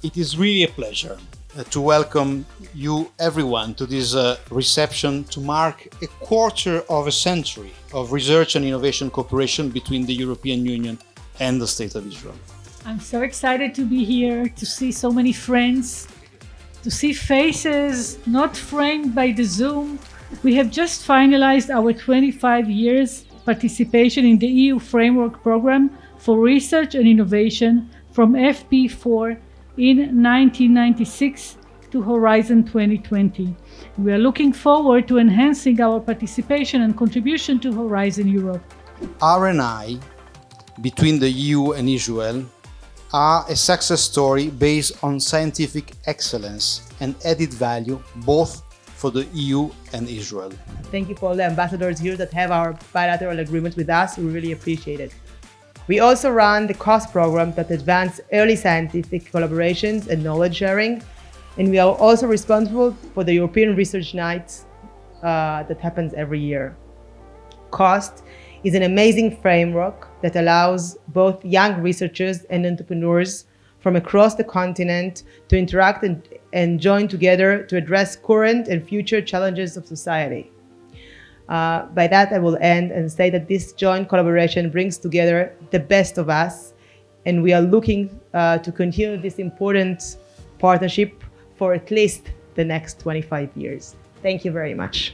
It is really a pleasure to welcome you everyone to this reception to mark a quarter of a century of research and innovation cooperation between the European Union and the State of Israel. I'm so excited to be here, to see so many friends, to see faces not framed by the Zoom. We have just finalized our 25 years participation in the EU Framework Program for Research and Innovation from FP4 in 1996 to Horizon 2020. We are looking forward to enhancing our participation and contribution to Horizon Europe. R&I between the EU and Israel are a success story based on scientific excellence and added value both for the EU and Israel. Thank you for all the ambassadors here that have our bilateral agreements with us. We really appreciate it. We also run the COST program that advances early scientific collaborations and knowledge sharing. And we are also responsible for the European Research Nights that happens every year. COST is an amazing framework that allows both young researchers and entrepreneurs from across the continent to interact and join together to address current and future challenges of society. By that, I will end and say that this joint collaboration brings together the best of us, and we are looking to continue this important partnership for at least the next 25 years. Thank you very much.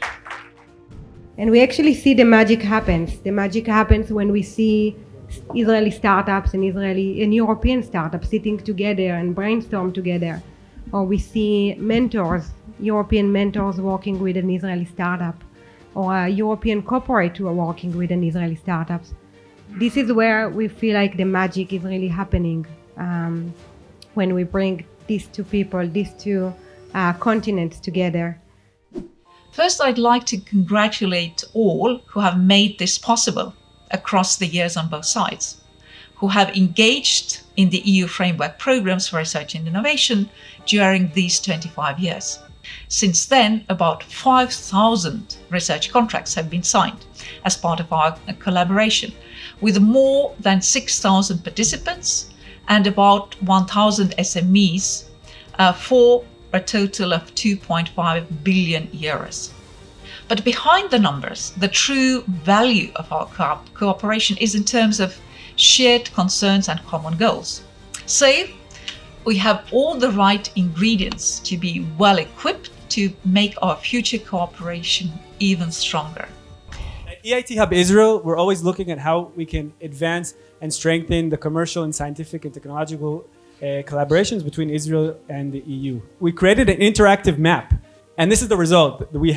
And we actually see the magic happens. The magic happens when we see Israeli startups and European startups sitting together and brainstorm together. Or we see mentors, European mentors working with an Israeli startup, or a European corporate who are working with an Israeli startups. This is where we feel like the magic is really happening when we bring these two people, these two continents together. First, I'd like to congratulate all who have made this possible across the years on both sides, who have engaged in the EU framework programs for research and innovation during these 25 years. Since then, about 5,000 research contracts have been signed as part of our collaboration, with more than 6,000 participants and about 1,000 SMEs for a total of 2.5 billion euros. But behind the numbers, the true value of our cooperation is in terms of shared concerns and common goals. So, we have all the right ingredients to be well equipped to make our future cooperation even stronger. At EIT Hub Israel, we're always looking at how we can advance and strengthen the commercial and scientific and technological collaborations between Israel and the EU. We created an interactive map, and this is the result. We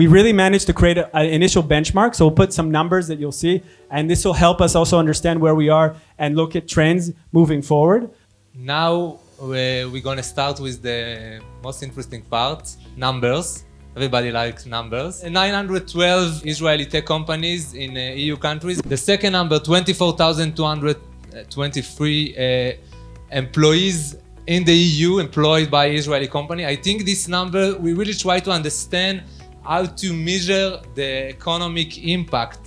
really managed to create an initial benchmark, so we'll put some numbers that you'll see, and this will help us also understand where we are and look at trends moving forward. Now we're going to start with the most interesting part, numbers. Everybody likes numbers. 912 Israeli tech companies in EU countries. The second number, 24,223 employees in the EU employed by Israeli company. I think this number, we really try to understand how to measure the economic impact.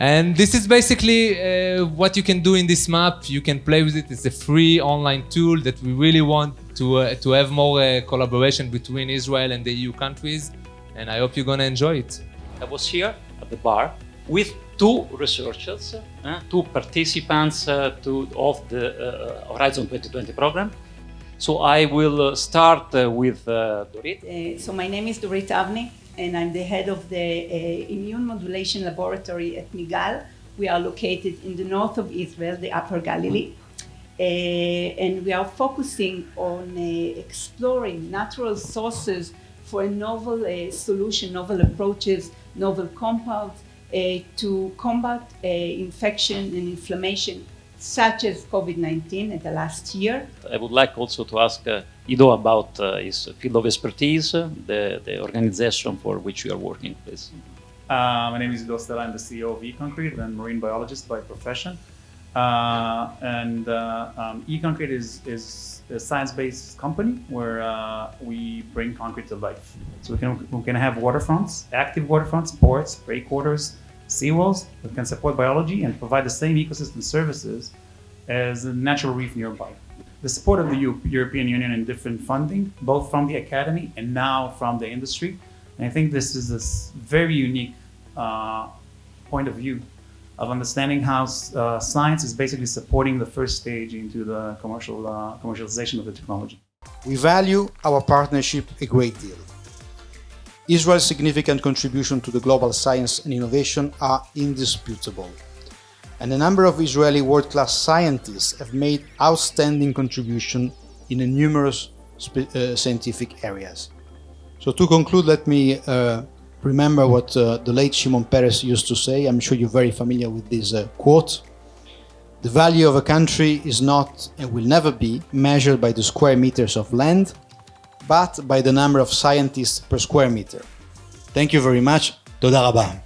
And this is basically what you can do in this map. You can play with it. It's a free online tool that we really want to have more collaboration between Israel and the EU countries. And I hope you're going to enjoy it. I was here at the bar with two researchers, two participants of the Horizon 2020 program. So I will start with Dorit. So my name is Dorit Avni, and I'm the head of the Immune Modulation Laboratory at Migal. We are located in the north of Israel, the Upper Galilee. And we are focusing on exploring natural sources for a novel solution, novel approaches, novel compounds to combat infection and inflammation such as COVID-19 in the last year. I would like also to ask Ido about his field of expertise, the organization for which you are working, please. My name is Ido Stella. I'm the CEO of eConcrete and marine biologist by profession. eConcrete is a science-based company where we bring concrete to life. So we can have waterfronts, active waterfronts, ports, breakwaters, seawalls that can support biology and provide the same ecosystem services as a natural reef nearby. the support of the European Union and different funding, both from the academy and now from the industry. And I think this is a very unique point of view of understanding how science is basically supporting the first stage into the commercialization of the technology. We value our partnership a great deal. Israel's significant contribution to the global science and innovation are indisputable. And a number of Israeli world-class scientists have made outstanding contribution in numerous scientific areas. So to conclude, let me remember what the late Shimon Peres used to say. I'm sure you're very familiar with this quote. The value of a country is not and will never be measured by the square meters of land, but by the number of scientists per square meter. Thank you very much. Toda rabah.